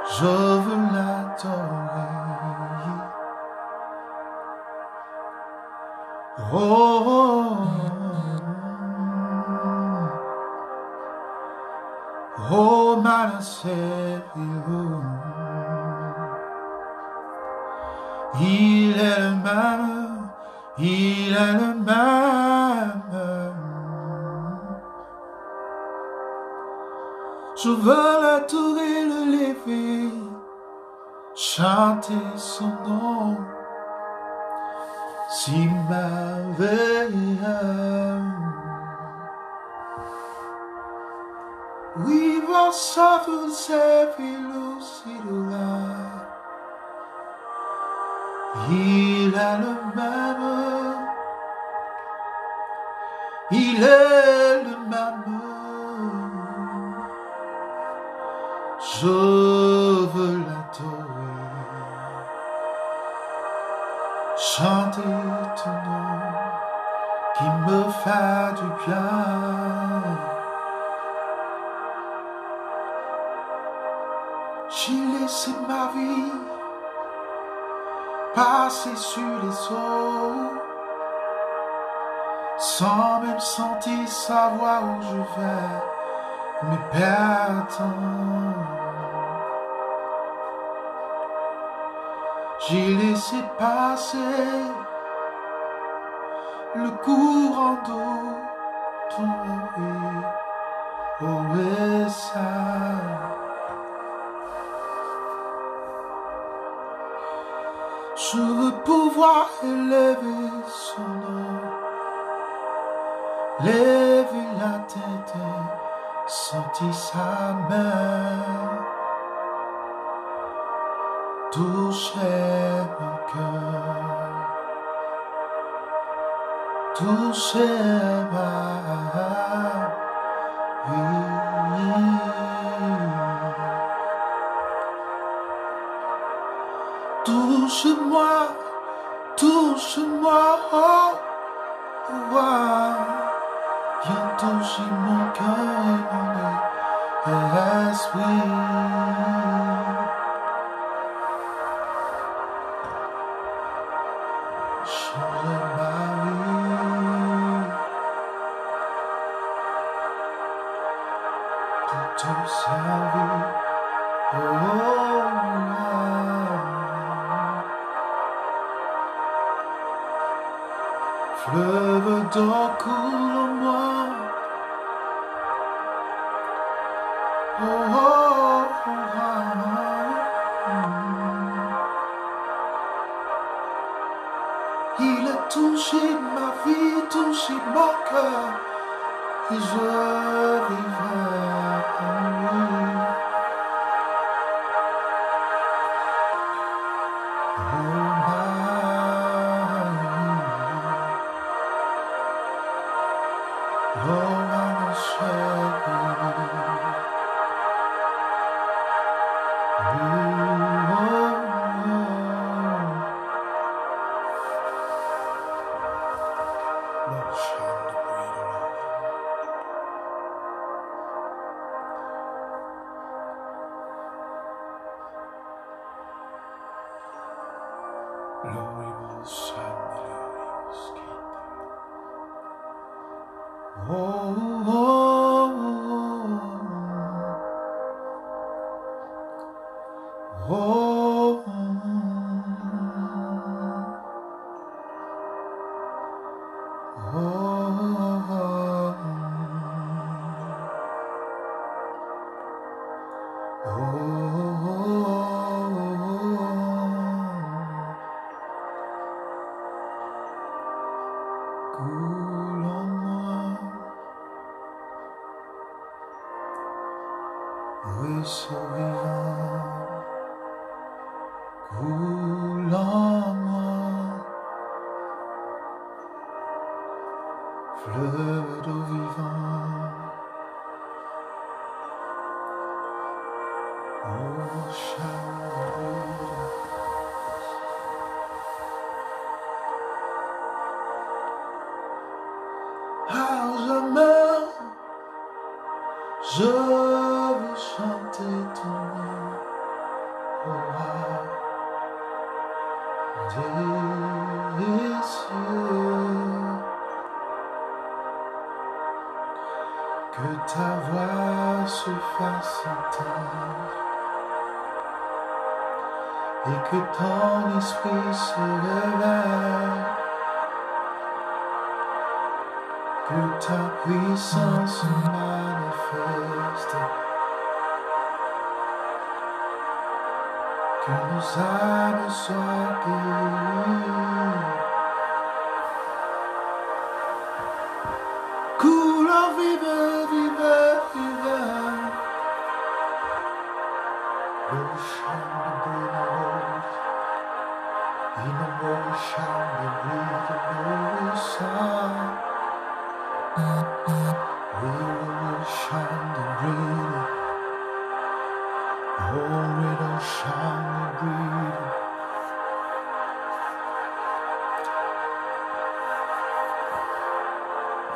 je veux l'adorer. Oh, oh, my Savior, il est le même, il est le même. Je veux l'adorer, le lever, chanter son nom, si merveilleux. Oui, vossa vous savez là. Il est le même, il est le même. Je veux l'adorer, chanter ton nom qui me fait du bien. J'ai laissé ma vie passer sur les eaux, sans même sentir savoir où je vais, me perdre. J'ai laissé passer le courant d'eau, oh et ça. Je veux pouvoir élever son nom, lever la tête et sentir sa main toucher mon cœur, toucher ma vie. Touche-moi, touche-moi, oh, oh, viens toucher mon cœur et mon esprit. Changer ma vie, pour te servir, oh, fleuve d'eau coule en moi, oh, oh, oh, il a touché ma vie, touché mon cœur, et je vivrai en lui. Ruisseau vivant, coule en moi, fleuve d'eau vivant, oh chaleur. Ah, je veux chanter ton nom, capacité et que ton esprit se révèle, que ta puissance se manifeste, que nos âmes soient guéries. Couleur vive, vive, vive. Ocean between the walls, in the ocean we breathe the ocean. We will shine and breathe. Oh, we will shine and breathe.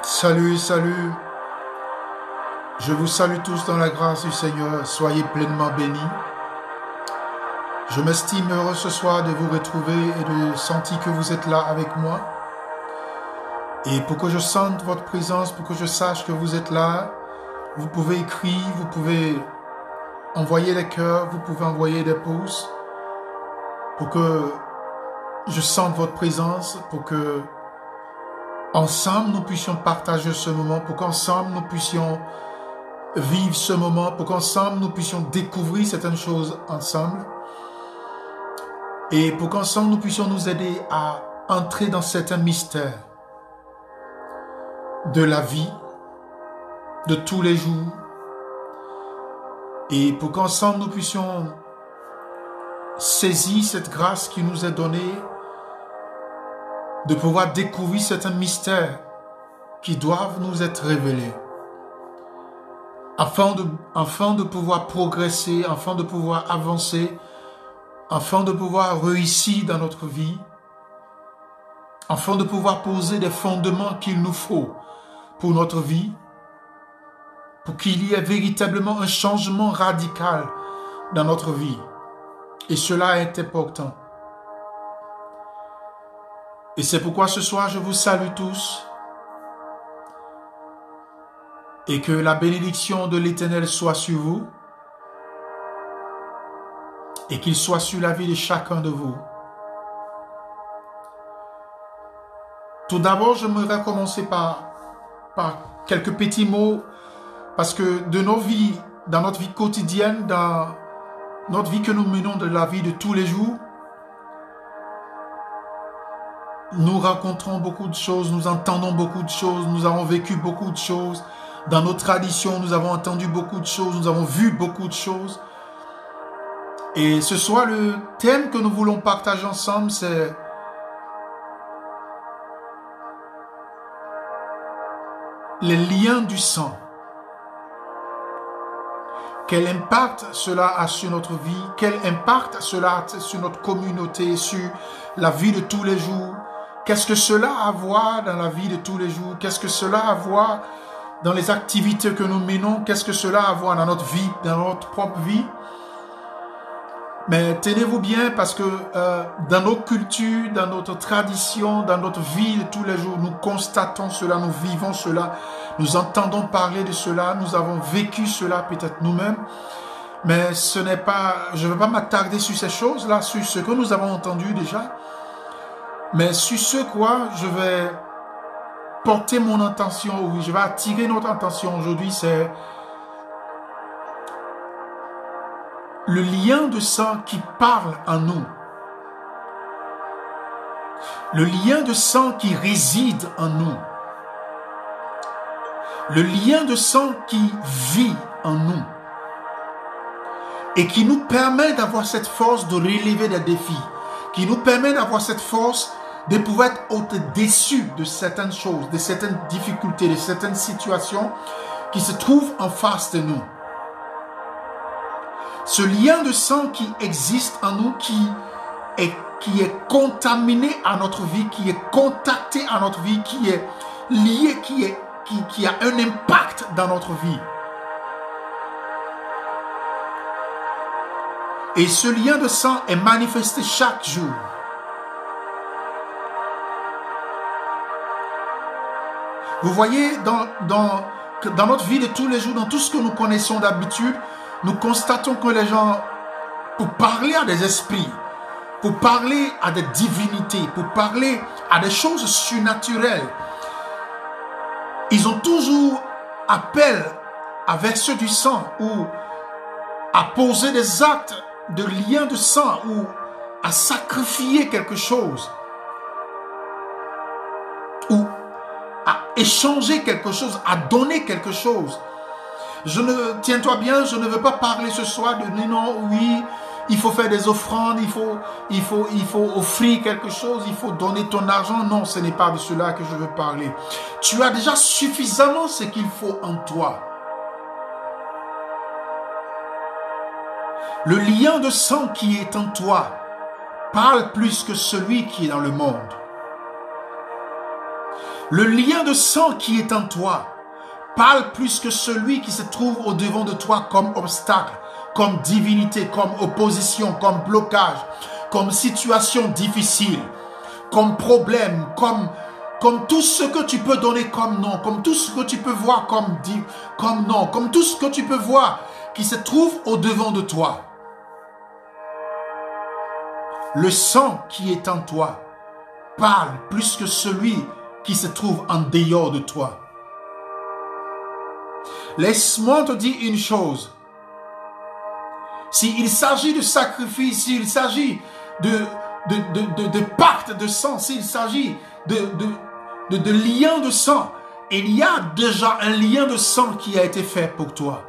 Salut, salut. Je vous salue tous dans la grâce du Seigneur. Soyez pleinement bénis. Je m'estime heureux ce soir de vous retrouver et de sentir que vous êtes là avec moi. Et pour que je sente votre présence, pour que je sache que vous êtes là, vous pouvez écrire, vous pouvez envoyer des cœurs, vous pouvez envoyer des pouces pour que je sente votre présence, pour que ensemble nous puissions partager ce moment, pour qu'ensemble nous puissions vivre ce moment, pour qu'ensemble nous puissions découvrir certaines choses ensemble et pour qu'ensemble nous puissions nous aider à entrer dans certains mystères de la vie, de tous les jours, et pour qu'ensemble nous puissions saisir cette grâce qui nous est donnée de pouvoir découvrir certains mystères qui doivent nous être révélés afin de pouvoir progresser, afin de pouvoir avancer, afin de pouvoir réussir dans notre vie, afin de pouvoir poser des fondements qu'il nous faut pour notre vie, pour qu'il y ait véritablement un changement radical dans notre vie. Et cela est important. Et c'est pourquoi ce soir, je vous salue tous. Et que la bénédiction de l'Éternel soit sur vous. Et qu'il soit sur la vie de chacun de vous. Tout d'abord, j'aimerais commencer par quelques petits mots. Parce que de nos vies, dans notre vie quotidienne, dans notre vie que nous menons de la vie de tous les jours, nous rencontrons beaucoup de choses, nous entendons beaucoup de choses, nous avons vécu beaucoup de choses. Dans nos traditions, nous avons entendu beaucoup de choses, nous avons vu beaucoup de choses. Et ce soir, le thème que nous voulons partager ensemble, c'est les liens du sang. Quel impact cela a sur notre vie? Quel impact cela a sur notre communauté, sur la vie de tous les jours? Qu'est-ce que cela a à voir dans la vie de tous les jours? Qu'est-ce que cela a à voir dans les activités que nous menons? Qu'est-ce que cela a à voir dans notre vie, dans notre propre vie? Mais tenez-vous bien parce que dans nos cultures, dans notre tradition, dans notre vie de tous les jours, nous constatons cela, nous vivons cela, nous entendons parler de cela, nous avons vécu cela peut-être nous-mêmes. Mais ce n'est pas, je ne vais pas m'attarder sur ces choses-là, sur ce que nous avons entendu déjà. Mais sur ce quoi je vais porter mon attention, ou je vais attirer notre attention aujourd'hui, c'est le lien de sang qui parle en nous. Le lien de sang qui réside en nous. Le lien de sang qui vit en nous. Et qui nous permet d'avoir cette force de relever des défis. Qui nous permet d'avoir cette force de pouvoir être au-dessus de certaines choses, de certaines difficultés, de certaines situations qui se trouvent en face de nous. Ce lien de sang qui existe en nous, qui est contaminé à notre vie, qui est contacté à notre vie, qui est lié, qui a un impact dans notre vie. Et ce lien de sang est manifesté chaque jour. Vous voyez, que dans notre vie de tous les jours, dans tout ce que nous connaissons d'habitude, nous constatons que les gens, pour parler à des esprits, pour parler à des divinités, pour parler à des choses surnaturelles, ils ont toujours appel avec ceux du sang ou à poser des actes de lien de sang ou à sacrifier quelque chose ou à échanger quelque chose, à donner quelque chose. Tiens-toi bien, je ne veux pas parler ce soir de non, oui, il faut faire des offrandes, il faut offrir quelque chose, il faut donner ton argent. Non, ce n'est pas de cela que je veux parler. Tu as déjà suffisamment ce qu'il faut en toi. Le lien de sang qui est en toi parle plus que celui qui est dans le monde. Le lien de sang qui est en toi parle plus que celui qui se trouve au-devant de toi comme obstacle, comme divinité, comme opposition, comme blocage, comme situation difficile, comme problème, comme tout ce que tu peux donner comme nom, comme tout ce que tu peux voir comme nom, comme tout ce que tu peux voir qui se trouve au-devant de toi. Le sang qui est en toi parle plus que celui qui se trouve en dehors de toi. Laisse-moi te dire une chose. S'il s'agit de sacrifice, s'il s'agit de pacte de sang, s'il s'agit de lien de sang, il y a déjà un lien de sang qui a été fait pour toi.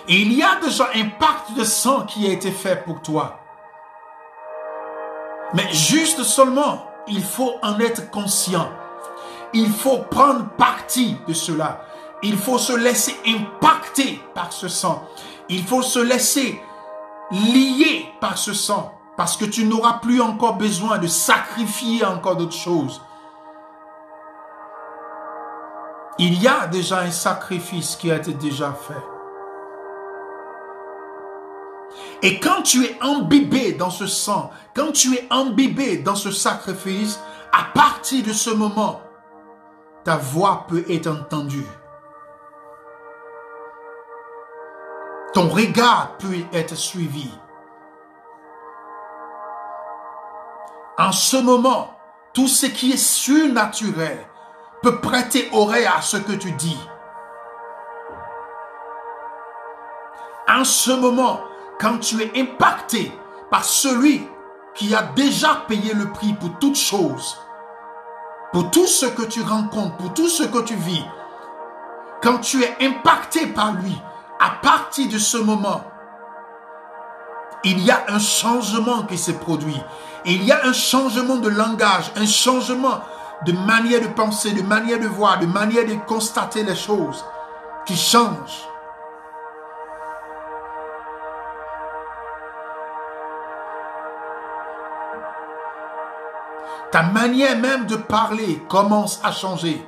Et il y a déjà un pacte de sang qui a été fait pour toi. Mais juste seulement, il faut en être conscient. Il faut prendre parti de cela. Il faut se laisser impacter par ce sang. Il faut se laisser lier par ce sang. Parce que tu n'auras plus encore besoin de sacrifier encore d'autres choses. Il y a déjà un sacrifice qui a été déjà fait. Et quand tu es imbibé dans ce sang, quand tu es imbibé dans ce sacrifice, à partir de ce moment, ta voix peut être entendue. Ton regard peut être suivi. En ce moment, tout ce qui est surnaturel peut prêter oreille à ce que tu dis. En ce moment, quand tu es impacté par celui qui a déjà payé le prix pour toutes choses, pour tout ce que tu rencontres, pour tout ce que tu vis, quand tu es impacté par lui, à partir de ce moment, il y a un changement qui se produit. Il y a un changement de langage, un changement de manière de penser, de manière de voir, de manière de constater les choses qui changent. Ta manière même de parler commence à changer.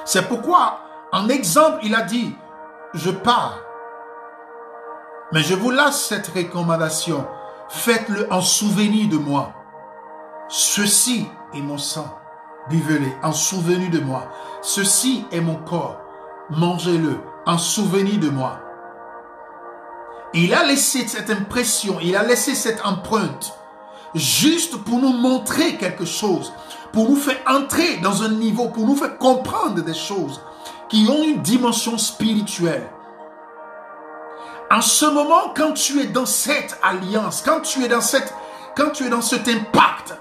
C'est pourquoi, en exemple, il a dit, je pars. Mais je vous laisse cette recommandation. Faites-le en souvenir de moi. Ceci est mon sang. Buvez-le en souvenir de moi. Ceci est mon corps. Mangez-le en souvenir de moi. Il a laissé cette impression, il a laissé cette empreinte juste pour nous montrer quelque chose, pour nous faire entrer dans un niveau, pour nous faire comprendre des choses qui ont une dimension spirituelle. En ce moment, quand tu es dans cette alliance, quand tu es dans cet impact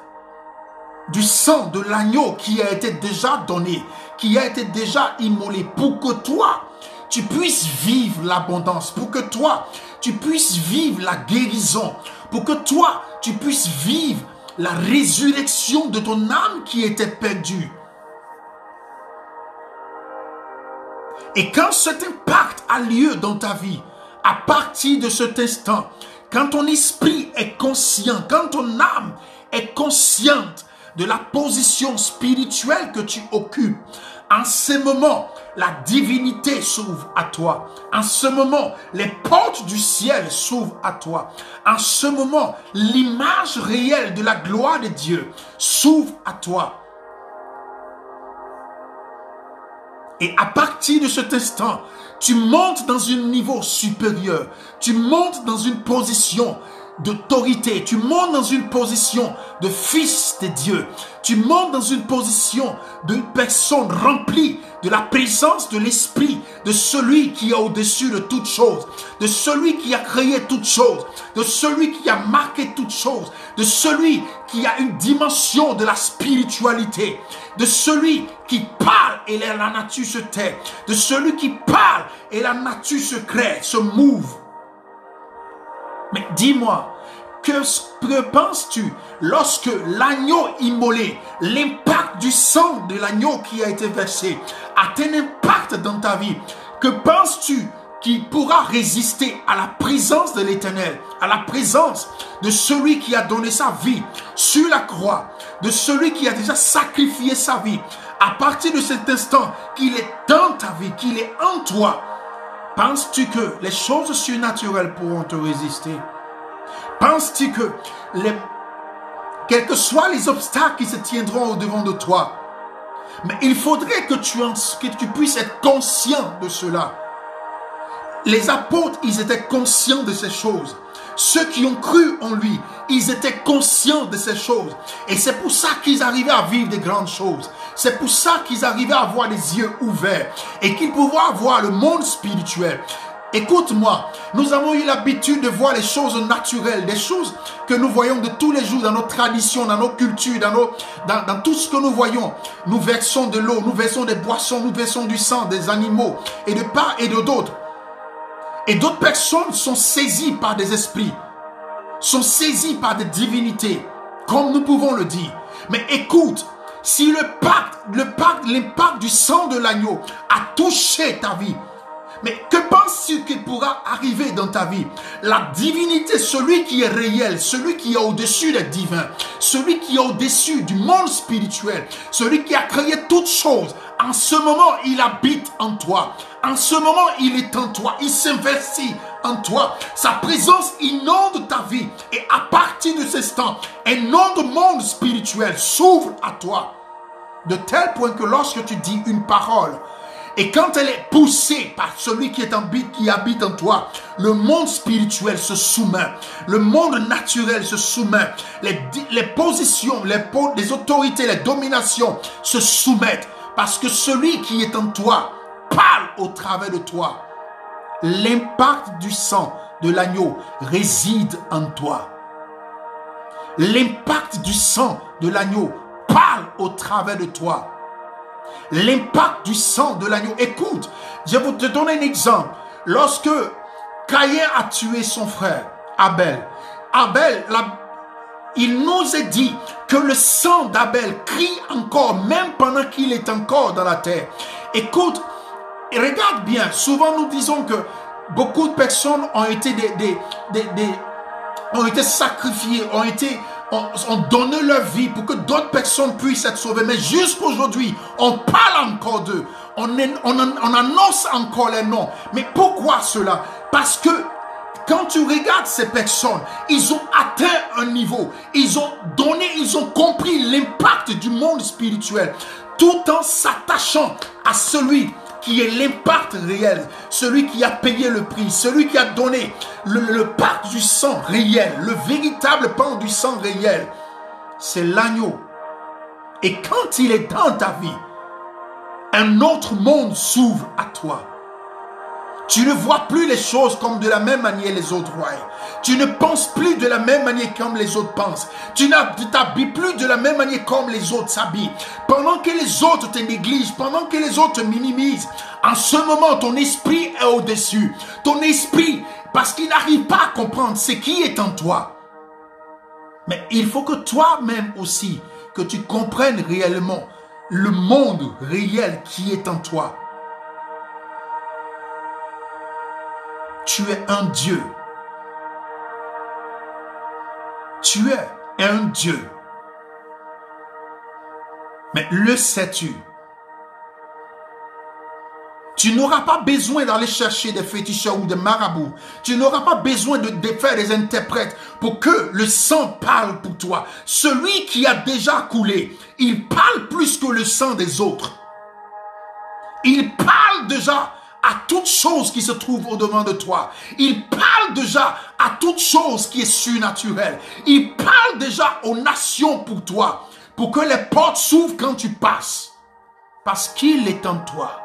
du sang de l'agneau qui a été déjà donné, qui a été déjà immolé pour que toi, tu puisses vivre l'abondance, pour que toi, tu puisses vivre la guérison, pour que toi, tu puisses vivre la résurrection de ton âme qui était perdue. Et quand cet impact a lieu dans ta vie, à partir de cet instant, quand ton esprit est conscient, quand ton âme est consciente de la position spirituelle que tu occupes, en ce moment, la divinité s'ouvre à toi. En ce moment, les portes du ciel s'ouvrent à toi. En ce moment, l'image réelle de la gloire de Dieu s'ouvre à toi. Et à partir de cet instant, tu montes dans un niveau supérieur. Tu montes dans une position d'autorité. Tu montes dans une position de fils de Dieu. Tu montes dans une position de personne remplie de la présence de l'Esprit, de celui qui est au-dessus de toutes choses, de celui qui a créé toutes choses, de celui qui a marqué toutes choses, de celui qui a une dimension de la spiritualité, de celui qui parle et la nature se tait, de celui qui parle et la nature se crée, se move. Mais dis-moi, que penses-tu lorsque l'agneau immolé, l'impact du sang de l'agneau qui a été versé, a un impact dans ta vie? Que penses-tu qui pourra résister à la présence de l'Éternel, à la présence de celui qui a donné sa vie sur la croix, de celui qui a déjà sacrifié sa vie, à partir de cet instant qu'il est dans ta vie, qu'il est en toi? Penses-tu que les choses surnaturelles pourront te résister? Penses-tu que quels que soient les obstacles qui se tiendront au-devant de toi, mais il faudrait que tu puisses être conscient de cela. Les apôtres, ils étaient conscients de ces choses. Ceux qui ont cru en lui, ils étaient conscients de ces choses. Et c'est pour ça qu'ils arrivaient à vivre de grandes choses. C'est pour ça qu'ils arrivaient à avoir les yeux ouverts et qu'ils pouvaient voir le monde spirituel. Écoute-moi, nous avons eu l'habitude de voir les choses naturelles, des choses que nous voyons de tous les jours dans nos traditions, dans nos cultures, dans tout ce que nous voyons. Nous versons de l'eau, nous versons des boissons, nous versons du sang des animaux et de part et d'autres. Et d'autres personnes sont saisies par des esprits, sont saisies par des divinités, comme nous pouvons le dire. Mais écoute, si l'impact du sang de l'agneau a touché ta vie, mais que penses-tu qu'il pourra arriver dans ta vie? La divinité, celui qui est réel, celui qui est au-dessus des divins, celui qui est au-dessus du monde spirituel, celui qui a créé toutes choses, en ce moment, il habite en toi. En ce moment, il est en toi. Il s'investit en toi. Sa présence inonde ta vie. Et à partir de cet instant, un autre monde spirituel s'ouvre à toi. De tel point que lorsque tu dis une parole, et quand elle est poussée par celui qui habite en toi, le monde spirituel se soumet. Le monde naturel se soumet. Les positions, les autorités, les dominations se soumettent. Parce que celui qui est en toi parle au travers de toi. L'impact du sang de l'agneau réside en toi. L'impact du sang de l'agneau parle au travers de toi. L'impact du sang de l'agneau. Écoute, je vais te donner un exemple. Lorsque Caïn a tué son frère, Abel, il nous est dit que le sang d'Abel crie encore, même pendant qu'il est encore dans la terre. Écoute, regarde bien, souvent nous disons que beaucoup de personnes ont été ont été sacrifiées, ont donné leur vie pour que d'autres personnes puissent être sauvées. Mais jusqu'aujourd'hui, on parle encore d'eux. On annonce encore les noms. Mais pourquoi cela? Parce que quand tu regardes ces personnes, ils ont atteint un niveau. Ils ont compris l'impact du monde spirituel. Tout en s'attachant à celui qui est l'impact réel, celui qui a payé le prix, celui qui a donné le pacte du sang réel, le véritable pan du sang réel, c'est l'agneau. Et quand il est dans ta vie, un autre monde s'ouvre à toi. Tu ne vois plus les choses comme de la même manière les autres voient. Tu ne penses plus de la même manière comme les autres pensent. Tu ne t'habilles plus de la même manière comme les autres s'habillent. Pendant que les autres te négligent, pendant que les autres te minimisent, en ce moment, ton esprit est au-dessus. Ton esprit, parce qu'il n'arrive pas à comprendre ce qui est en toi. Mais il faut que toi-même aussi, que tu comprennes réellement le monde réel qui est en toi. Tu es un Dieu. Tu es un Dieu. Mais le sais-tu? Tu n'auras pas besoin d'aller chercher des féticheurs ou des marabouts. Tu n'auras pas besoin de faire des interprètes pour que le sang parle pour toi. Celui qui a déjà coulé, il parle plus que le sang des autres. Il parle déjà à toute chose qui se trouve au-devant de toi. Il parle déjà à toute chose qui est surnaturelle. Il parle déjà aux nations pour toi, pour que les portes s'ouvrent quand tu passes. Parce qu'il est en toi.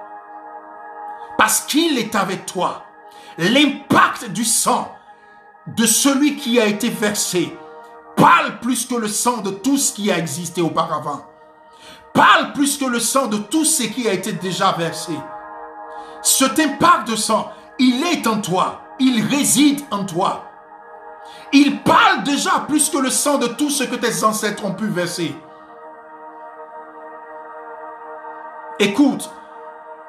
Parce qu'il est avec toi. L'impact du sang de celui qui a été versé parle plus que le sang de tout ce qui a existé auparavant. Parle plus que le sang de tout ce qui a été déjà versé. Cet impact de sang, il est en toi. Il réside en toi. Il parle déjà plus que le sang de tout ce que tes ancêtres ont pu verser. Écoute,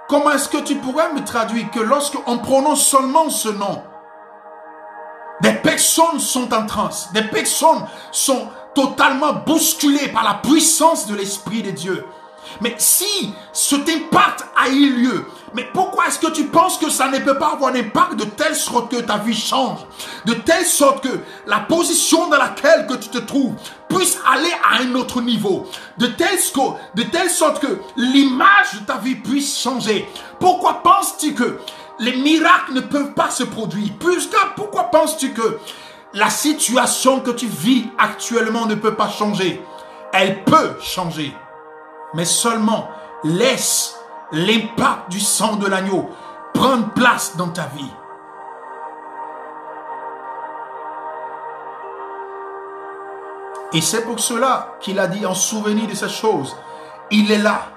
comment est-ce que tu pourrais me traduire que lorsqu'on prononce seulement ce nom, des personnes sont en transe, des personnes sont totalement bousculées par la puissance de l'Esprit de Dieu. Mais si cet impact a eu lieu, mais pourquoi est-ce que tu penses que ça ne peut pas avoir un impact de telle sorte que ta vie change, de telle sorte que la position dans laquelle que tu te trouves puisse aller à un autre niveau, de telle sorte que l'image de ta vie puisse changer? Pourquoi penses-tu que les miracles ne peuvent pas se produire? Pourquoi penses-tu que la situation que tu vis actuellement ne peut pas changer? Elle peut changer. Mais seulement laisse l'impact du sang de l'agneau prendre place dans ta vie. Et c'est pour cela qu'il a dit en souvenir de ces choses, il est là,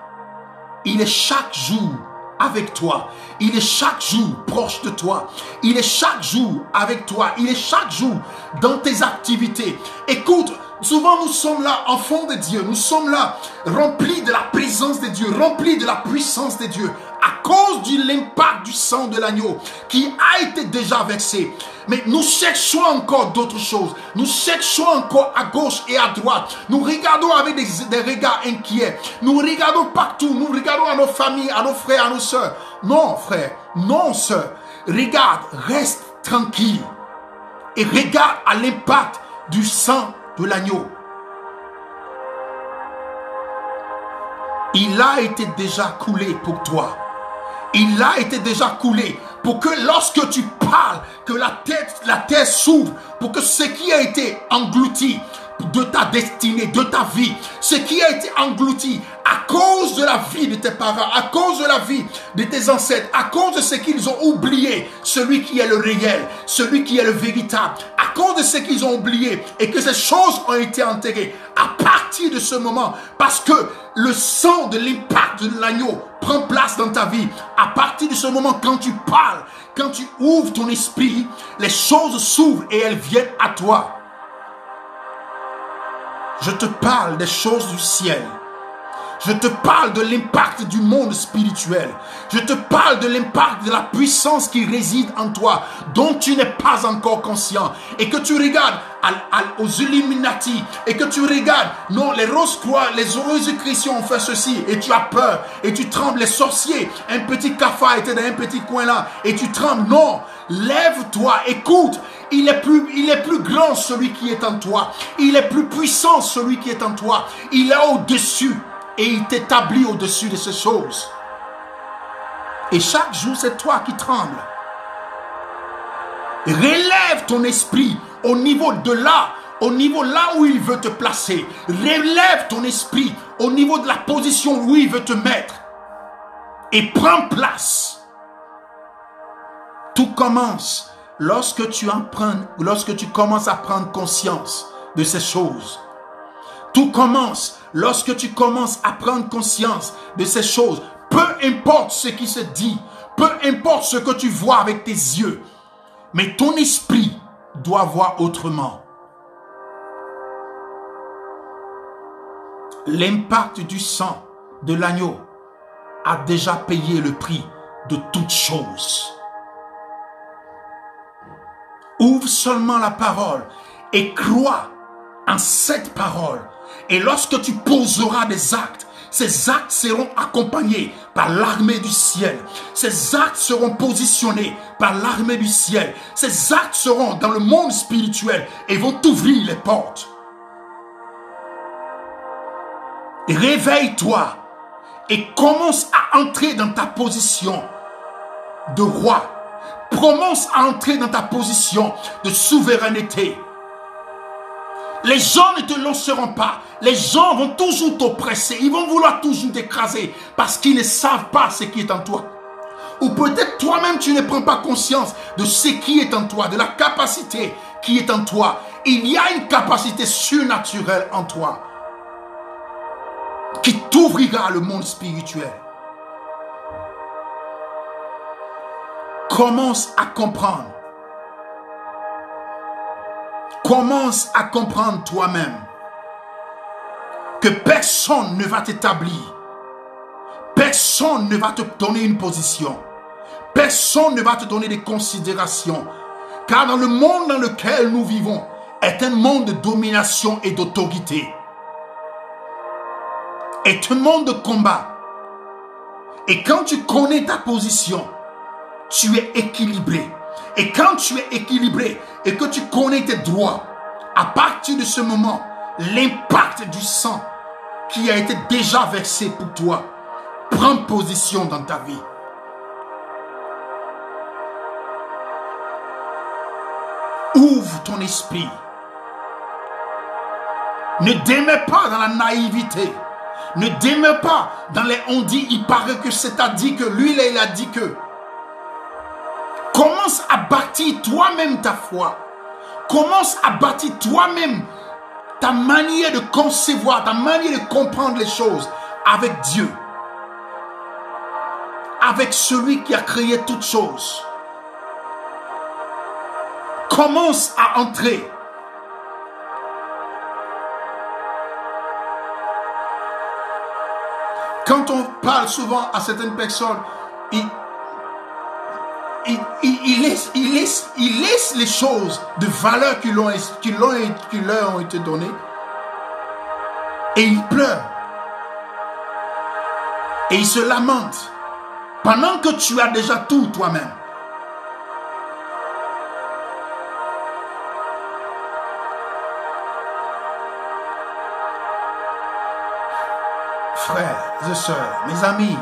il est chaque jour avec toi, il est chaque jour proche de toi, il est chaque jour avec toi, il est chaque jour dans tes activités. Écoute, souvent nous sommes là, enfants de Dieu, nous sommes là, remplis de la présence de Dieu, remplis de la puissance de Dieu, à cause de l'impact du sang de l'agneau qui a été déjà versé. Mais nous cherchons encore d'autres choses, nous cherchons encore à gauche et à droite, nous regardons avec des regards inquiets, nous regardons partout, nous regardons à nos familles, à nos frères, à nos sœurs. Non frère, non sœur, regarde, reste tranquille et regarde à l'impact du sang de l'agneau. Il a été déjà coulé pour toi. Il a été déjà coulé pour que lorsque tu parles, que la terre s'ouvre, pour que ce qui a été englouti de ta destinée, de ta vie, ce qui a été englouti à cause de la vie de tes parents, à cause de la vie de tes ancêtres, à cause de ce qu'ils ont oublié, celui qui est le réel, celui qui est le véritable, à cause de ce qu'ils ont oublié et que ces choses ont été enterrées, à partir de ce moment, parce que le sang de l'impact de l'agneau prend place dans ta vie, à partir de ce moment, quand tu parles, quand tu ouvres ton esprit, les choses s'ouvrent et elles viennent à toi. Je te parle des choses du ciel. Je te parle de l'impact du monde spirituel. Je te parle de l'impact de la puissance qui réside en toi, dont tu n'es pas encore conscient. Et que tu regardes aux Illuminati, et que tu regardes, non, les Rose-Croix, les Rose-Chrétiens ont fait ceci, et tu as peur, et tu trembles, les sorciers, un petit cafard était dans un petit coin là, et tu trembles. Non, lève-toi, écoute, il est plus grand celui qui est en toi, il est plus puissant celui qui est en toi, il est au-dessus. Et il t'établit au-dessus de ces choses. Et chaque jour, c'est toi qui trembles. Relève ton esprit au niveau de là, au niveau là où il veut te placer. Relève ton esprit au niveau de la position où il veut te mettre. Et prends place. Tout commence lorsque tu commences à prendre conscience de ces choses. Tout commence lorsque tu commences à prendre conscience de ces choses. Peu importe ce qui se dit, peu importe ce que tu vois avec tes yeux, mais ton esprit doit voir autrement. L'impact du sang de l'agneau a déjà payé le prix de toutes choses. Ouvre seulement la parole et crois en cette parole. Et lorsque tu poseras des actes, ces actes seront accompagnés par l'armée du ciel. Ces actes seront positionnés par l'armée du ciel. Ces actes seront dans le monde spirituel et vont t'ouvrir les portes. Réveille-toi et commence à entrer dans ta position de roi. Commence à entrer dans ta position de souveraineté. Les gens ne te lanceront pas. Les gens vont toujours t'oppresser. Ils vont vouloir toujours t'écraser parce qu'ils ne savent pas ce qui est en toi. Ou peut-être toi-même tu ne prends pas conscience de ce qui est en toi, de la capacité qui est en toi. Il y a une capacité surnaturelle en toi qui t'ouvrira le monde spirituel. Commence à comprendre. Commence à comprendre toi-même que personne ne va t'établir. Personne ne va te donner une position. Personne ne va te donner des considérations. Car dans le monde dans lequel nous vivons est un monde de domination et d'autorité. Est un monde de combat. Et quand tu connais ta position, tu es équilibré. Et quand tu es équilibré et que tu connais tes droits, à partir de ce moment, l'impact du sang qui a été déjà versé pour toi prend position dans ta vie. Ouvre ton esprit. Ne demeure pas dans la naïveté. Ne demeure pas dans les on dit, il paraît que c'est à dit que, lui là il a dit que. Commence à bâtir toi-même ta foi. Commence à bâtir toi-même ta manière de concevoir, ta manière de comprendre les choses avec Dieu. Avec celui qui a créé toutes choses. Commence à entrer. Quand on parle souvent à certaines personnes, il laisse les choses de valeur qui leur ont été données et il pleure et il se lamente pendant que tu as déjà tout toi-même. Frères et sœurs, mes amis,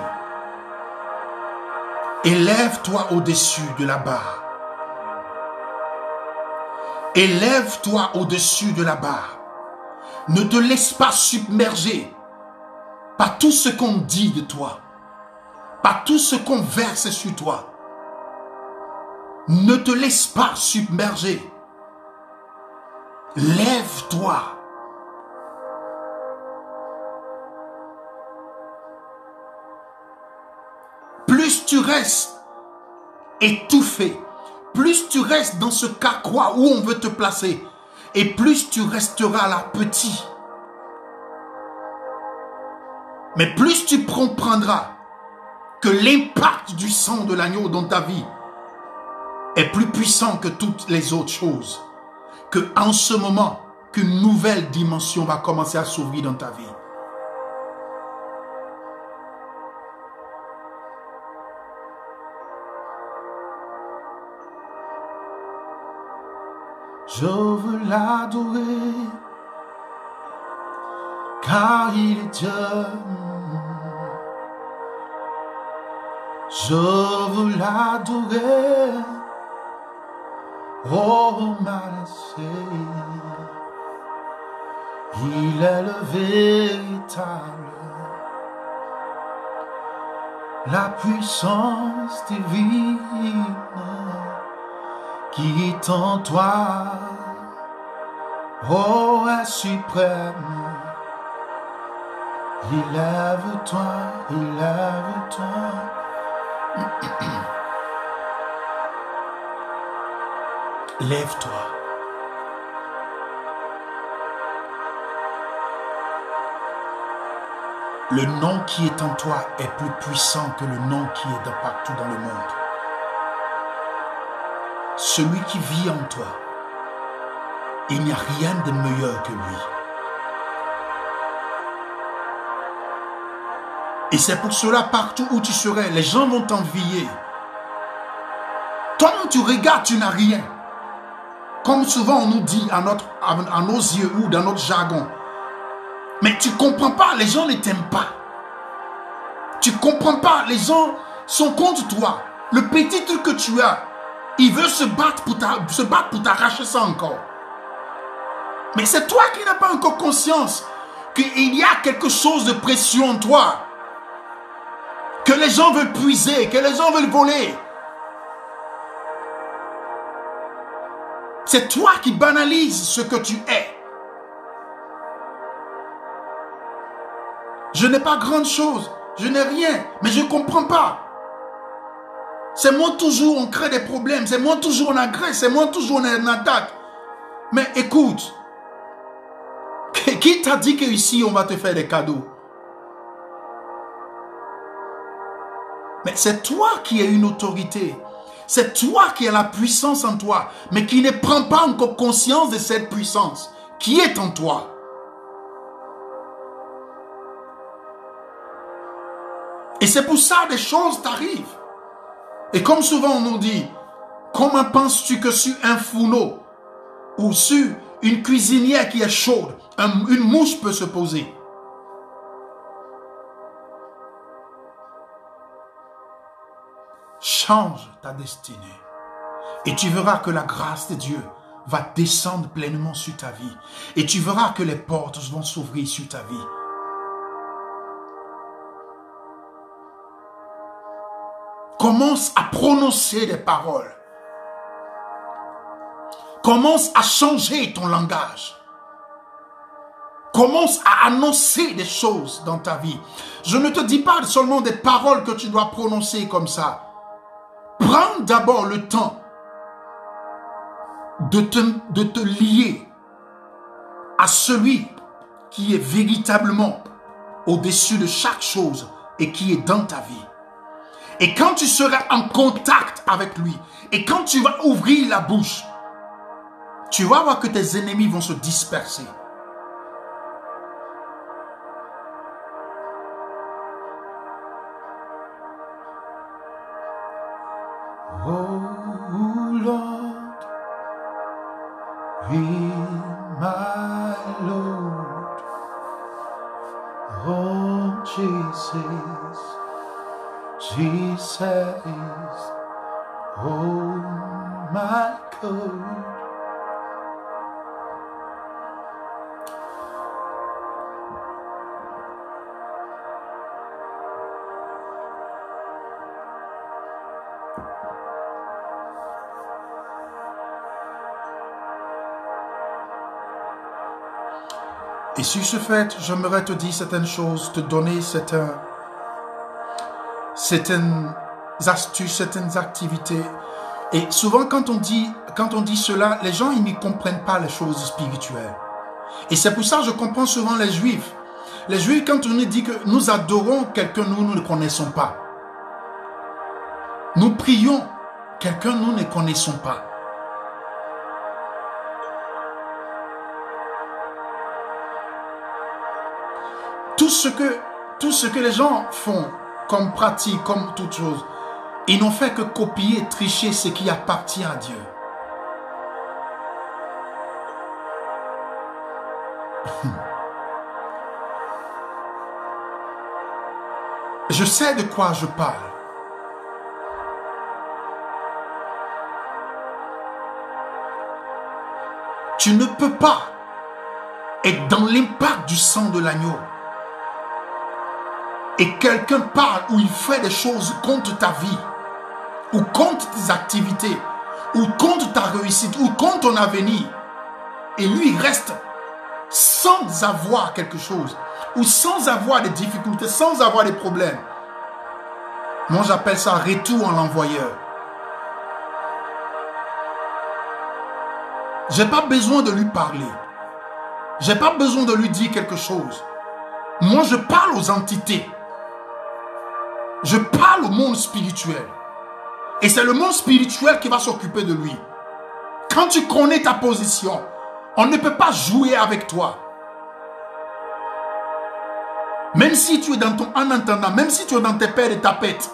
élève-toi au-dessus de la barre. Élève-toi au-dessus de la barre. Ne te laisse pas submerger par tout ce qu'on dit de toi, par tout ce qu'on verse sur toi. Ne te laisse pas submerger. Lève-toi. Plus tu restes étouffé, plus tu restes dans ce carquois où on veut te placer, et plus tu resteras là petit. Mais plus tu comprendras que l'impact du sang de l'agneau dans ta vie est plus puissant que toutes les autres choses, que en ce moment, qu'une nouvelle dimension va commencer à s'ouvrir dans ta vie. Je veux l'adorer, car il est Dieu. Je veux l'adorer, oh Manassé. Il est le véritable, la puissance divine qui est en toi, oh est suprême. Élève-toi, élève-toi. Lève-toi. Le nom qui est en toi est plus puissant que le nom qui est de partout dans le monde. Celui qui vit en toi, il n'y a rien de meilleur que lui. Et c'est pour cela, partout où tu serais, les gens vont t'envier. Toi, tu regardes, tu n'as rien. Comme souvent on nous dit à nos yeux ou dans notre jargon. Mais tu ne comprends pas, les gens ne t'aiment pas. Tu ne comprends pas, les gens sont contre toi. Le petit truc que tu as, il veut se battre pour t'arracher ça encore. Mais c'est toi qui n'as pas encore conscience qu'il y a quelque chose de précieux en toi. Que les gens veulent puiser, que les gens veulent voler. C'est toi qui banalises ce que tu es. Je n'ai pas grande chose, je n'ai rien, mais je ne comprends pas. C'est moi toujours on crée des problèmes, c'est moi toujours on agresse, c'est moi toujours on attaque. Mais écoute, qui t'a dit qu'ici on va te faire des cadeaux? Mais c'est toi qui as une autorité. C'est toi qui as la puissance en toi, mais qui ne prend pas encore conscience de cette puissance qui est en toi. Et c'est pour ça que des choses t'arrivent. Et comme souvent on nous dit, comment penses-tu que sur un fourneau ou sur une cuisinière qui est chaude, une mouche peut se poser? Change ta destinée. Et tu verras que la grâce de Dieu va descendre pleinement sur ta vie. Et tu verras que les portes vont s'ouvrir sur ta vie. Commence à prononcer des paroles. Commence à changer ton langage. Commence à annoncer des choses dans ta vie. Je ne te dis pas seulement des paroles que tu dois prononcer comme ça. Prends d'abord le temps de te lier à celui qui est véritablement au-dessus de chaque chose et qui est dans ta vie. Et quand tu seras en contact avec lui, et quand tu vas ouvrir la bouche, tu vas voir que tes ennemis vont se disperser. Oh Lord, be my Lord. Oh Jesus, Jesus, oh my God. Et sur ce fait, j'aimerais te dire certaines choses, te donner certaines astuces, certaines activités. Et souvent, quand on dit cela, les gens ils ne comprennent pas les choses spirituelles. Et c'est pour ça que je comprends souvent les Juifs. Les Juifs, quand on nous dit que nous adorons quelqu'un, nous ne connaissons pas. Nous prions quelqu'un, nous ne connaissons pas. Tout ce que les gens font comme pratique, comme toute chose, ils n'ont fait que copier, tricher ce qui appartient à Dieu. Je sais de quoi je parle. Tu ne peux pas être dans l'impact du sang de l'agneau. Et quelqu'un parle ou il fait des choses contre ta vie, ou contre tes activités, ou contre ta réussite, ou contre ton avenir. Et lui, il reste sans avoir quelque chose, ou sans avoir des difficultés, sans avoir des problèmes. Moi, j'appelle ça retour en l'envoyeur. Je n'ai pas besoin de lui parler. Je n'ai pas besoin de lui dire quelque chose. Moi, je parle aux entités. Je parle au monde spirituel. Et c'est le monde spirituel qui va s'occuper de lui. Quand tu connais ta position, on ne peut pas jouer avec toi. Même si tu es dans ton en entendant, même si tu es dans tes paires et tapettes,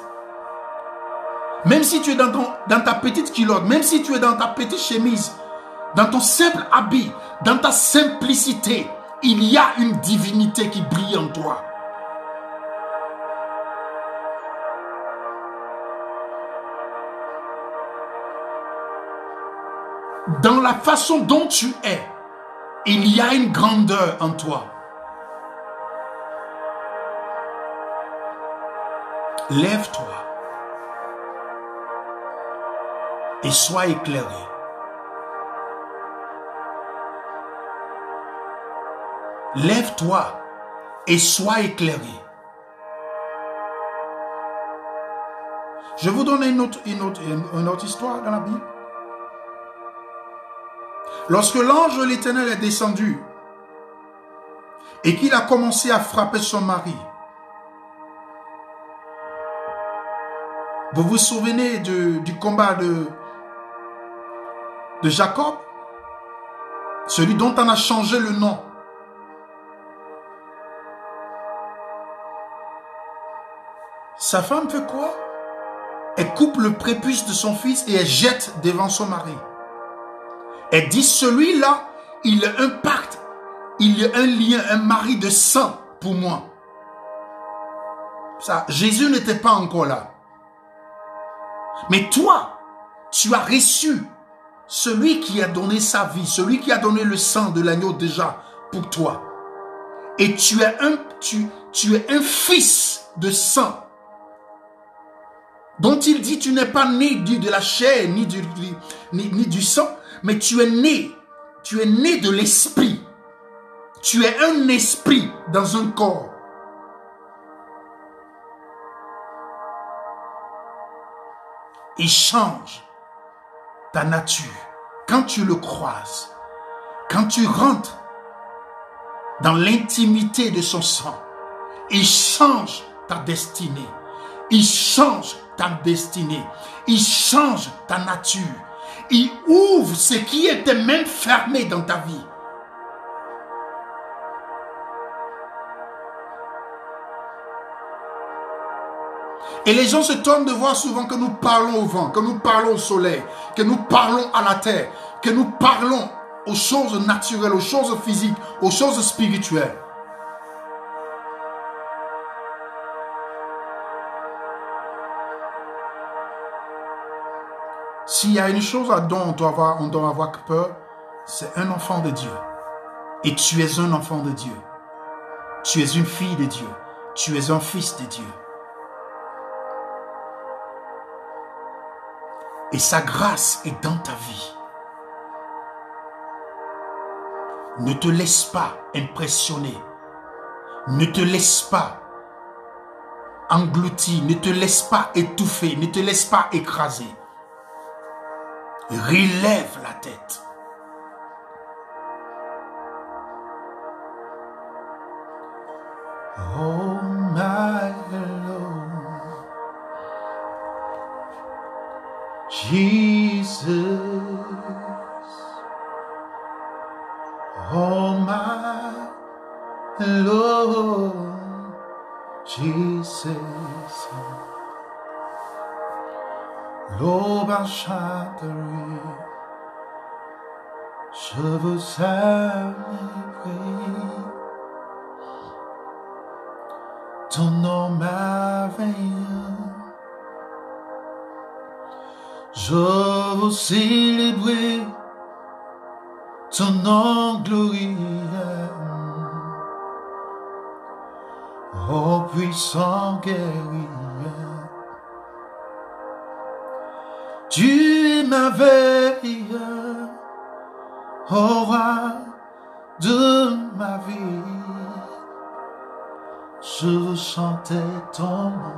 même si tu es dans ta petite culotte, même si tu es dans ta petite chemise, dans ton simple habit, dans ta simplicité, il y a une divinité qui brille en toi. dans la façon dont tu es, il y a une grandeur en toi. Lève-toi et sois éclairé. Lève-toi et sois éclairé. Je vous donne une autre histoire dans la Bible. Lorsque l'ange de l'Éternel est descendu et qu'il a commencé à frapper son mari, vous vous souvenez du combat de Jacob, celui dont on a changé le nom. Sa femme fait quoi? Elle coupe le prépuce de son fils et elle jette devant son mari. Elle dit, celui-là, il a un pacte, il a un lien, un mari de sang pour moi. Ça, Jésus n'était pas encore là. Mais toi, tu as reçu celui qui a donné sa vie, celui qui a donné le sang de l'agneau déjà pour toi. Et tu es un fils de sang. Dont il dit, tu n'es pas né de la chair ni du sang, mais tu es né de l'esprit. Tu es un esprit dans un corps. Il change ta nature quand tu le croises, quand tu rentres dans l'intimité de son sang. Il change ta destinée. Il change ta destinée. Il change ta nature. Il ouvre ce qui était même fermé dans ta vie. Et les gens se tournent de voir souvent que nous parlons au vent, que nous parlons au soleil, que nous parlons à la terre, que nous parlons aux choses naturelles, aux choses physiques, aux choses spirituelles. S'il y a une chose dont on doit avoir peur, c'est un enfant de Dieu. Et tu es un enfant de Dieu. Tu es une fille de Dieu. Tu es un fils de Dieu. Et sa grâce est dans ta vie. Ne te laisse pas impressionner. Ne te laisse pas engloutir. Ne te laisse pas étouffer. Ne te laisse pas écraser. Relève la tête. Oh my Lord, Jesus, oh my Lord, Jesus. L'aube enchanterie, je vous célébrer. Ton nom merveilleux, je vous célébrer. Ton nom glorieux, ô puissant guerrier. Tu es merveilleux, ô roi de ma vie. Je veux chanter ton nom.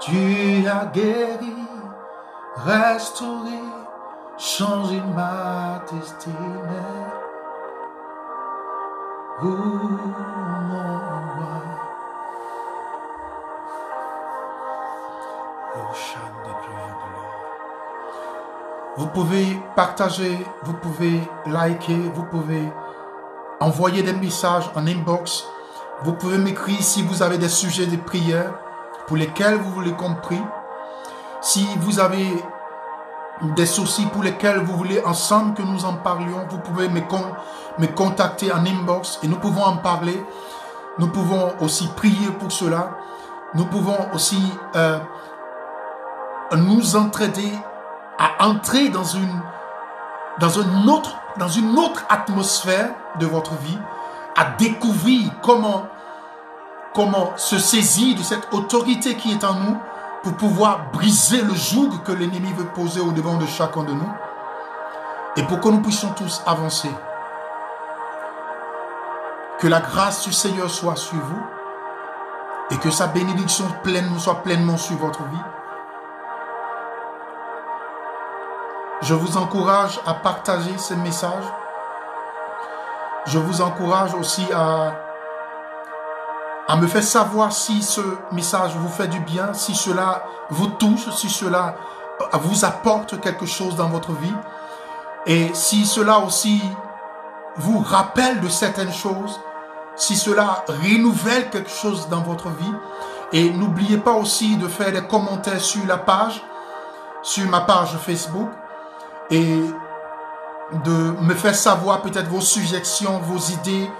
Tu as guéri, restauré, changé ma destinée. Ô mon roi. Vous pouvez partager, vous pouvez liker, vous pouvez envoyer des messages en inbox. Vous pouvez m'écrire si vous avez des sujets de prière pour lesquels vous voulez qu'on prie. Si vous avez des soucis pour lesquels vous voulez ensemble que nous en parlions, vous pouvez me contacter en inbox et nous pouvons en parler. Nous pouvons aussi prier pour cela. Nous pouvons aussi nous entraider à entrer dans une autre atmosphère de votre vie, à découvrir comment se saisir de cette autorité qui est en nous pour pouvoir briser le joug que l'ennemi veut poser au devant de chacun de nous et pour que nous puissions tous avancer. Que la grâce du Seigneur soit sur vous et que sa bénédiction soit pleinement sur votre vie. Je vous encourage à partager ce message. Je vous encourage aussi à me faire savoir si ce message vous fait du bien, si cela vous touche, si cela vous apporte quelque chose dans votre vie et si cela aussi vous rappelle de certaines choses, si cela renouvelle quelque chose dans votre vie. Et n'oubliez pas aussi de faire des commentaires sur ma page Facebook et de me faire savoir peut-être vos suggestions, vos idées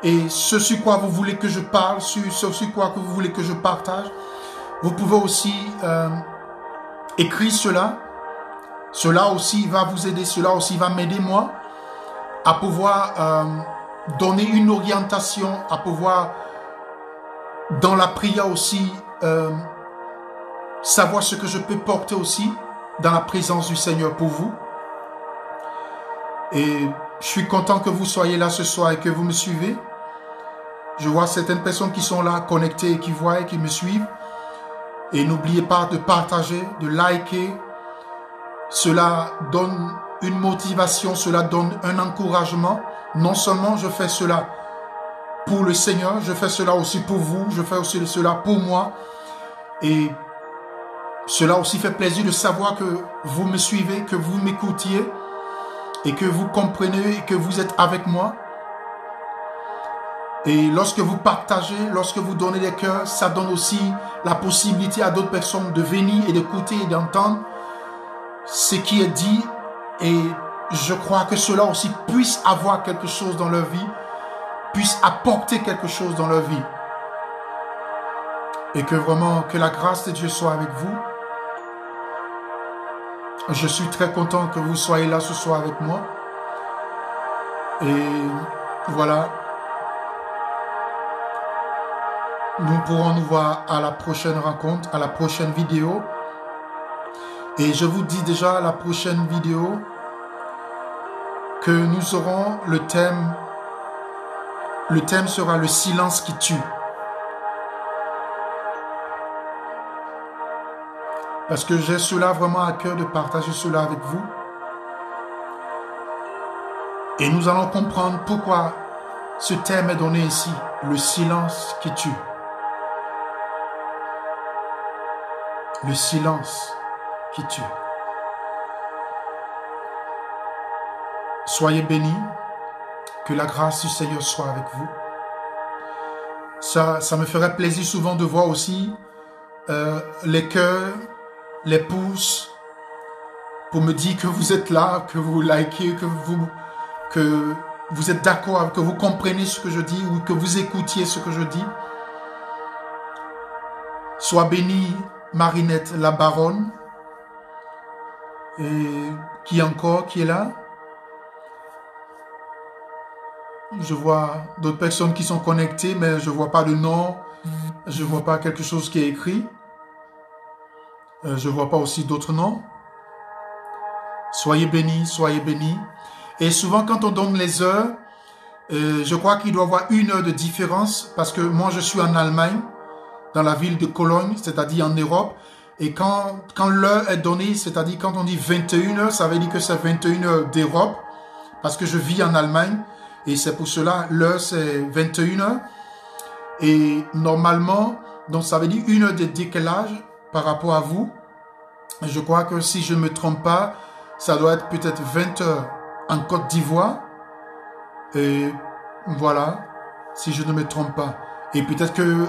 et ce sur quoi vous voulez que je parle, ce sur quoi que vous voulez que je partage. Vous pouvez aussi écrire cela. Cela aussi va vous aider, cela aussi va m'aider moi à pouvoir donner une orientation, à pouvoir dans la prière aussi savoir ce que je peux porter aussi dans la présence du Seigneur pour vous. Et je suis content que vous soyez là ce soir et que vous me suivez. Je vois certaines personnes qui sont là, connectées et qui voient et qui me suivent. Et n'oubliez pas de partager, de liker. Cela donne une motivation, cela donne un encouragement. Non seulement je fais cela pour le Seigneur, je fais cela aussi pour vous, je fais aussi cela pour moi. Et cela aussi fait plaisir de savoir que vous me suivez, que vous m'écoutiez et que vous comprenez et que vous êtes avec moi. Et lorsque vous partagez, lorsque vous donnez des cœurs, ça donne aussi la possibilité à d'autres personnes de venir et d'écouter et d'entendre ce qui est dit. Et je crois que cela aussi puisse avoir quelque chose dans leur vie, puisse apporter quelque chose dans leur vie. Et que vraiment, que la grâce de Dieu soit avec vous. Je suis très content que vous soyez là ce soir avec moi. Et voilà. Nous pourrons nous voir à la prochaine rencontre, à la prochaine vidéo. Et je vous dis déjà à la prochaine vidéo que nous aurons le thème. Le thème sera le silence qui tue. Parce que j'ai cela vraiment à cœur de partager cela avec vous. Et nous allons comprendre pourquoi ce thème est donné ici, le silence qui tue. Le silence qui tue. Soyez bénis, que la grâce du Seigneur soit avec vous. Ça me ferait plaisir souvent de voir aussi les cœurs, les pouces, pour me dire que vous êtes là, que vous likez, que vous êtes d'accord, que vous comprenez ce que je dis ou que vous écoutiez ce que je dis. Sois bénie, Marinette la Baronne. Et qui est là? Je vois d'autres personnes qui sont connectées, mais je ne vois pas de nom. Je ne vois pas quelque chose qui est écrit. Je ne vois pas aussi d'autres noms. Soyez bénis, soyez bénis. Et souvent, quand on donne les heures, je crois qu'il doit y avoir 1 heure de différence parce que moi, je suis en Allemagne, dans la ville de Cologne, c'est-à-dire en Europe. Et quand l'heure est donnée, c'est-à-dire quand on dit 21 heures, ça veut dire que c'est 21 heures d'Europe parce que je vis en Allemagne. Et c'est pour cela, l'heure, c'est 21 heures. Et normalement, donc ça veut dire 1 heure de décalage par rapport à vous. Je crois que si je ne me trompe pas, ça doit être peut-être 20 heures en Côte d'Ivoire. Et voilà, si je ne me trompe pas. Et peut-être que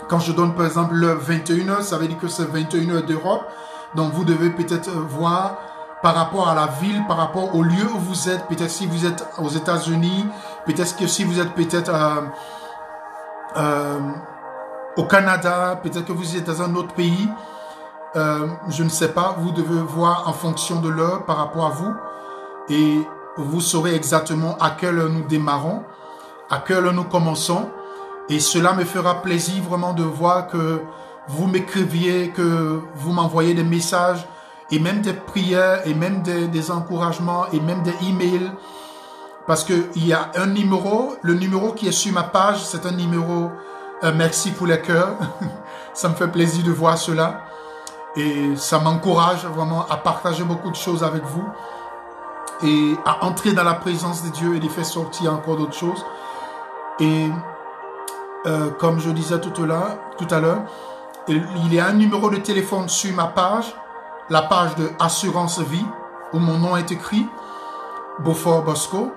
quand je donne par exemple l'heure 21 heures, ça veut dire que c'est 21 heures d'Europe. Donc vous devez peut-être voir par rapport à la ville, par rapport au lieu où vous êtes. Peut-être si vous êtes aux États-Unis, peut-être que si vous êtes peut-être au Canada, peut-être que vous êtes dans un autre pays. je ne sais pas, vous devez voir en fonction de l'heure par rapport à vous et vous saurez exactement à quelle heure nous démarrons, à quelle heure nous commençons. Et cela me fera plaisir vraiment de voir que vous m'écriviez, que vous m'envoyez des messages et même des prières et même des encouragements et même des emails. Parce qu'il y a un numéro, le numéro qui est sur ma page, c'est un numéro merci pour les cœurs. Ça me fait plaisir de voir cela. Et ça m'encourage vraiment à partager beaucoup de choses avec vous et à entrer dans la présence de Dieu et de faire sortir encore d'autres choses. Et comme je disais tout à l'heure, il y a un numéro de téléphone sur ma page, la page de Assurance Vie, où mon nom est écrit, Beaufort Bosco.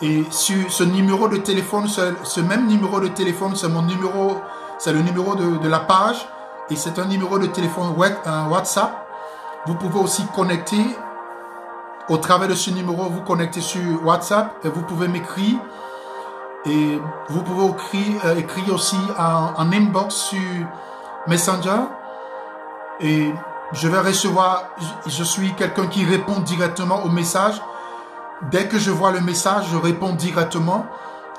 Et sur ce numéro de téléphone, ce même numéro de téléphone, c'est mon numéro, c'est le numéro de la page. Et c'est un numéro de téléphone WhatsApp. Vous pouvez aussi connecter au travers de ce numéro, vous connectez sur WhatsApp et vous pouvez m'écrire. Et vous pouvez écrire aussi en inbox sur Messenger. Et je vais recevoir, je suis quelqu'un qui répond directement aux messages. Dès que je vois le message, je réponds directement.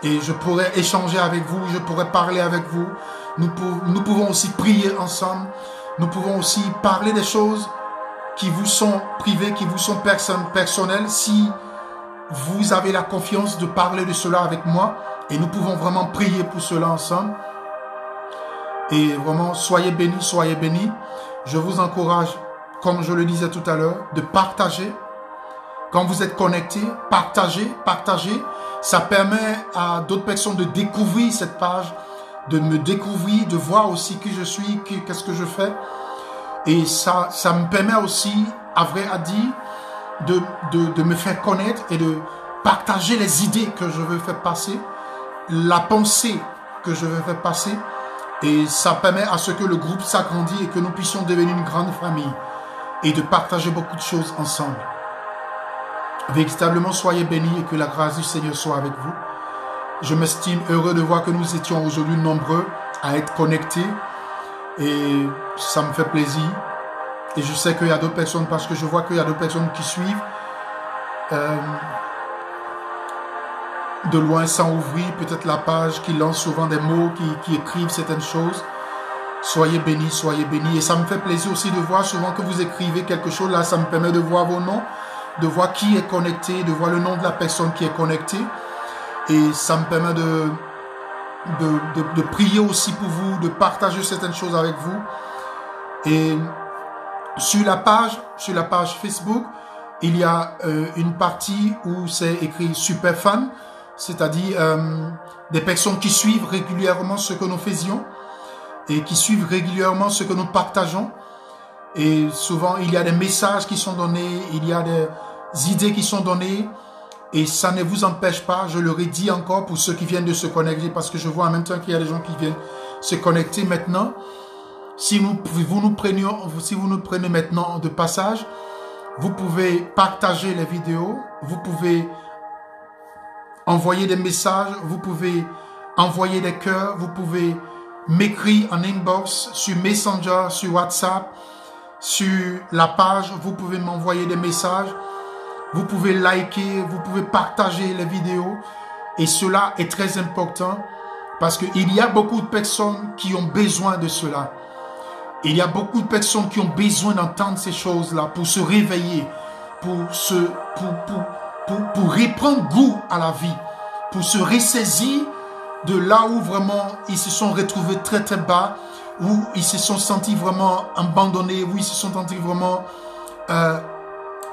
Et je pourrais échanger avec vous, je pourrais parler avec vous. Nous pouvons aussi prier ensemble. Nous pouvons aussi parler des choses qui vous sont privées, qui vous sont personnelles. Si vous avez la confiance de parler de cela avec moi, et nous pouvons vraiment prier pour cela ensemble. Et vraiment, soyez bénis. Je vous encourage, comme je le disais tout à l'heure, de partager. Quand vous êtes connectés, partagez. Ça permet à d'autres personnes de découvrir cette page, de me découvrir, de voir aussi qui je suis, qu'est-ce que je fais. Et ça me permet aussi, à vrai à dire, de me faire connaître et de partager les idées que je veux faire passer, la pensée que je veux faire passer. Et ça permet à ce que le groupe s'agrandisse et que nous puissions devenir une grande famille et de partager beaucoup de choses ensemble. Véritablement, soyez bénis et que la grâce du Seigneur soit avec vous. Je m'estime heureux de voir que nous étions aujourd'hui nombreux à être connectés et ça me fait plaisir. Et je sais qu'il y a d'autres personnes, parce que je vois qu'il y a d'autres personnes qui suivent de loin sans ouvrir peut-être la page, qui lancent souvent des mots, qui écrivent certaines choses. Soyez bénis. Et ça me fait plaisir aussi de voir souvent que vous écrivez quelque chose. Là, ça me permet de voir vos noms, de voir qui est connecté, de voir le nom de la personne qui est connectée. Et ça me permet de prier aussi pour vous, de partager certaines choses avec vous. Et sur la page Facebook, il y a une partie où c'est écrit super fan, c'est-à-dire des personnes qui suivent régulièrement ce que nous faisions et qui suivent régulièrement ce que nous partageons. Et souvent, il y a des messages qui sont donnés, il y a des idées qui sont données. Et ça ne vous empêche pas, je le redis encore pour ceux qui viennent de se connecter, parce que je vois en même temps qu'il y a des gens qui viennent se connecter maintenant. Si vous nous prenez maintenant de passage, vous pouvez partager les vidéos, vous pouvez envoyer des messages, vous pouvez envoyer des cœurs, vous pouvez m'écrire en inbox sur Messenger, sur WhatsApp, sur la page, vous pouvez m'envoyer des messages. Vous pouvez liker, vous pouvez partager les vidéos. Et cela est très important parce qu'il y a beaucoup de personnes qui ont besoin de cela. Il y a beaucoup de personnes qui ont besoin d'entendre ces choses-là pour se réveiller, pour reprendre goût à la vie, pour se ressaisir de là où vraiment ils se sont retrouvés très très bas, où ils se sont sentis vraiment abandonnés, où ils se sont sentis vraiment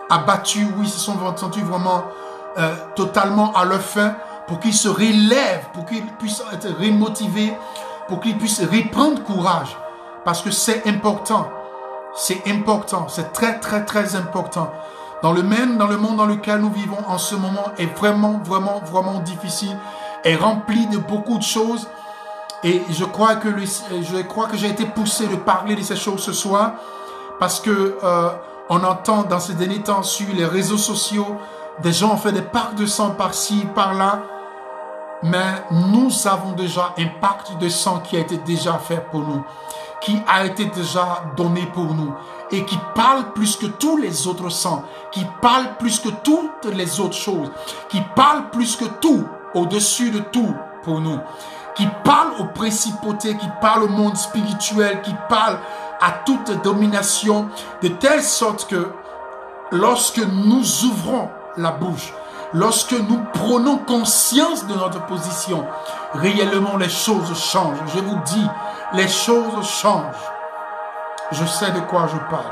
abattus, où ils se sont sentis vraiment totalement à leur fin, pour qu'ils se relèvent, pour qu'ils puissent être remotivés, pour qu'ils puissent reprendre courage. Parce que c'est important, c'est très très très important. Dans le monde dans lequel nous vivons en ce moment est vraiment difficile, est rempli de beaucoup de choses. Et je crois que j'ai été poussé de parler de ces choses ce soir, parce que on entend dans ces derniers temps sur les réseaux sociaux, des gens ont fait des pactes de sang par-ci, par-là. Mais nous avons déjà un pacte de sang qui a été déjà fait pour nous, qui a été déjà donné pour nous et qui parle plus que tous les autres sangs, qui parle plus que toutes les autres choses, qui parle plus que tout, au-dessus de tout pour nous, qui parle aux principautés, qui parle au monde spirituel, qui parle à toute domination, de telle sorte que lorsque nous ouvrons la bouche, lorsque nous prenons conscience de notre position, réellement les choses changent. Je vous dis, les choses changent. Je sais de quoi je parle.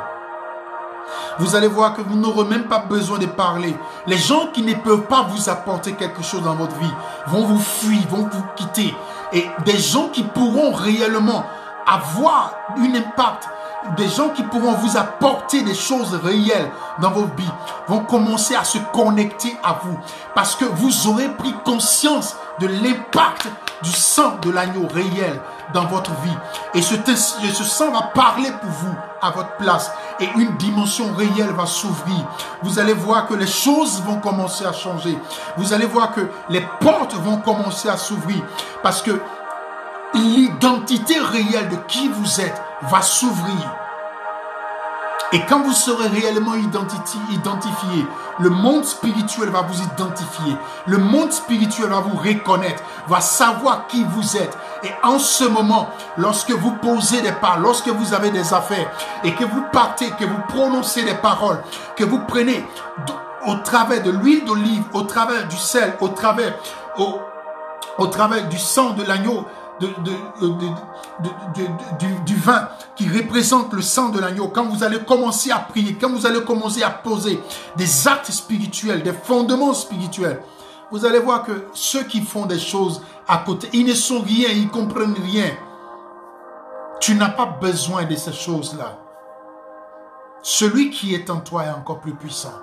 Vous allez voir que vous n'aurez même pas besoin de parler. Les gens qui ne peuvent pas vous apporter quelque chose dans votre vie vont vous fuir, vont vous quitter. Et des gens qui pourront réellement avoir un impact, des gens qui pourront vous apporter des choses réelles dans votre vie vont commencer à se connecter à vous parce que vous aurez pris conscience de l'impact du sang de l'agneau réel dans votre vie. Et ce sang va parler pour vous à votre place et une dimension réelle va s'ouvrir. Vous allez voir que les choses vont commencer à changer. Vous allez voir que les portes vont commencer à s'ouvrir parce que l'identité réelle de qui vous êtes va s'ouvrir. Et quand vous serez réellement identifié, le monde spirituel va vous identifier. Le monde spirituel va vous reconnaître, va savoir qui vous êtes. Et en ce moment, lorsque vous posez des pas, lorsque vous avez des affaires et que vous partez, que vous prononcez des paroles, que vous prenez au travers de l'huile d'olive, au travers du sel, au travers du sang de l'agneau, du vin qui représente le sang de l'agneau, quand vous allez commencer à prier, quand vous allez commencer à poser des actes spirituels, des fondements spirituels, vous allez voir que ceux qui font des choses à côté, ils ne sont rien, ils ne comprennent rien. Tu n'as pas besoin de ces choses-là. Celui qui est en toi est encore plus puissant.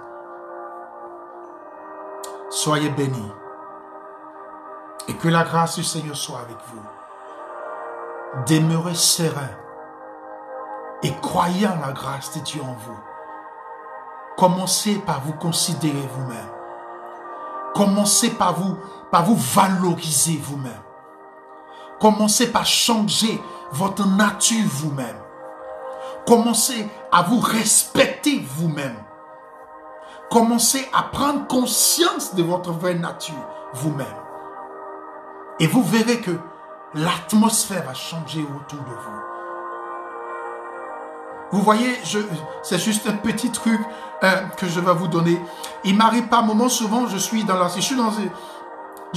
Soyez bénis. Et que la grâce du Seigneur soit avec vous. Demeurez serein et croyez en la grâce de Dieu en vous. Commencez par vous considérer vous-même. Commencez par vous valoriser vous-même. Commencez par changer votre nature vous-même. Commencez à vous respecter vous-même. Commencez à prendre conscience de votre vraie nature vous-même. Et vous verrez que l'atmosphère va changer autour de vous. Vous voyez, c'est juste un petit truc que je vais vous donner. Il m'arrive par moments, souvent, je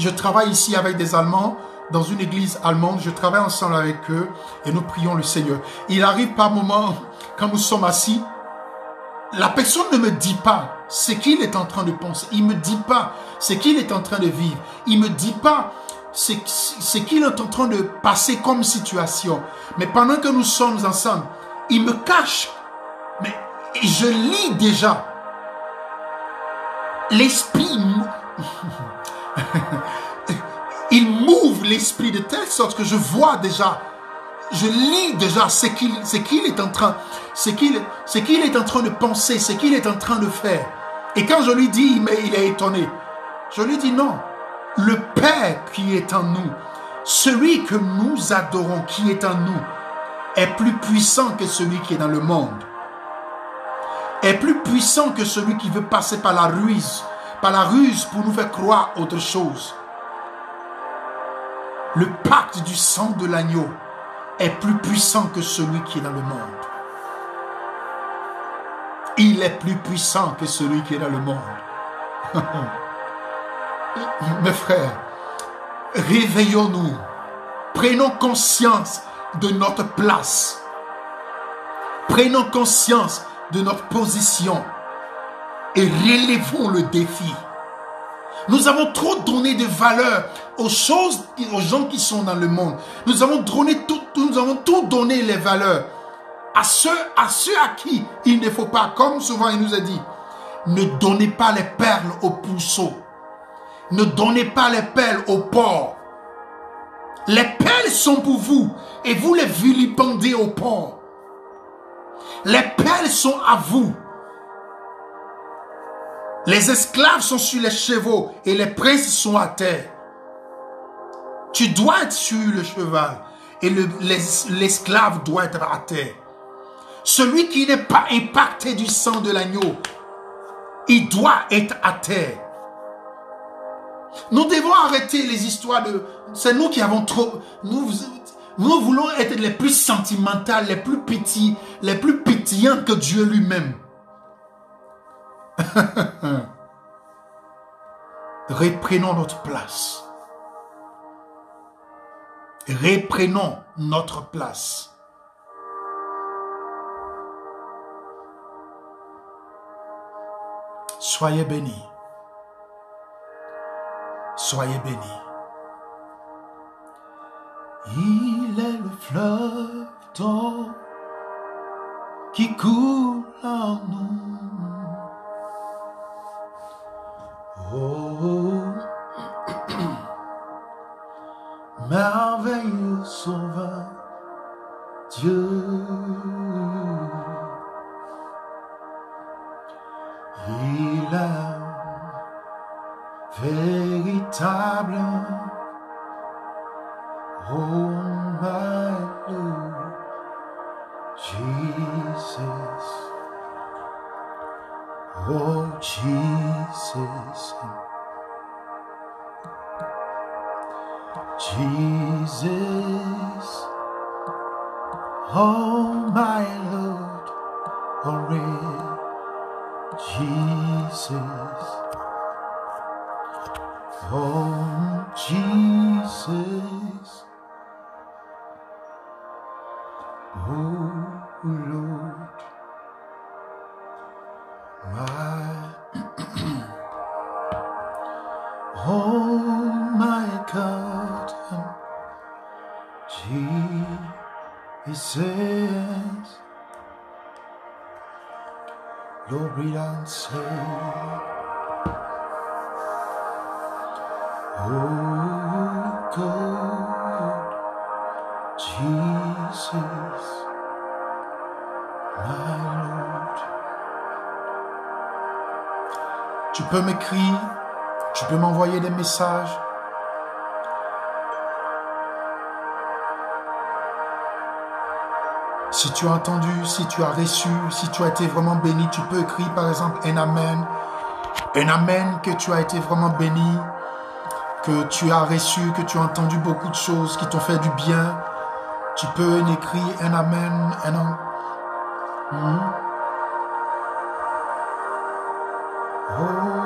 travaille ici avec des Allemands, dans une église allemande, je travaille ensemble avec eux et nous prions le Seigneur. Il arrive par moments, quand nous sommes assis, la personne ne me dit pas ce qu'il est en train de penser. Il ne me dit pas ce qu'il est en train de vivre. Il ne me dit pas ce qu'il est en train de passer comme situation. Mais pendant que nous sommes ensemble, il me cache. Mais je lis déjà. L'esprit, il m'ouvre l'esprit de telle sorte que je vois déjà, je lis déjà ce qu'il est en train de penser, ce qu'il est en train de faire. Et quand je lui dis, mais il est étonné. Je lui dis non. Le Père qui est en nous, celui que nous adorons, qui est en nous, est plus puissant que celui qui est dans le monde. Est plus puissant que celui qui veut passer par la ruse pour nous faire croire autre chose. Le pacte du sang de l'agneau est plus puissant que celui qui est dans le monde. Il est plus puissant que celui qui est dans le monde. Mes frères, réveillons-nous. Prenons conscience de notre place. Prenons conscience de notre position et relevons le défi. Nous avons trop donné de valeur aux choses, aux gens qui sont dans le monde. Nous avons tout donné les valeurs à ceux à qui il ne faut pas, comme souvent il nous a dit, ne donnez pas les perles aux puceaux. Ne donnez pas les perles aux porcs. Les perles sont pour vous et vous les vilipendez aux porcs. Les perles sont à vous. Les esclaves sont sur les chevaux et les princes sont à terre. Tu dois être sur le cheval et l'esclave doit être à terre. Celui qui n'est pas impacté du sang de l'agneau, il doit être à terre. Nous devons arrêter les histoires de... C'est nous qui avons trop... Nous voulons être les plus sentimentales, les plus pétillants que Dieu lui-même. Reprenons notre place. Reprenons notre place. Soyez bénis. Soyez bénis. Il est le fleuve d'eau qui coule en nous. Oh, merveilleux sauveur, Dieu. Il est véritable. Oh my Lord, Jesus. Oh Jesus. Jesus. Oh my Lord, oh Jesus. Oh Jesus. Oh Lord, my oh my God, Jesus, Lord, breathe and say, oh God, Jesus. My Lord. Tu peux m'écrire, tu peux m'envoyer des messages. Si tu as entendu, si tu as reçu, si tu as été vraiment béni, tu peux écrire par exemple un amen. Un amen que tu as été vraiment béni, que tu as reçu, que tu as entendu beaucoup de choses qui t'ont fait du bien. Tu peux écrire un amen, un amen. Oh.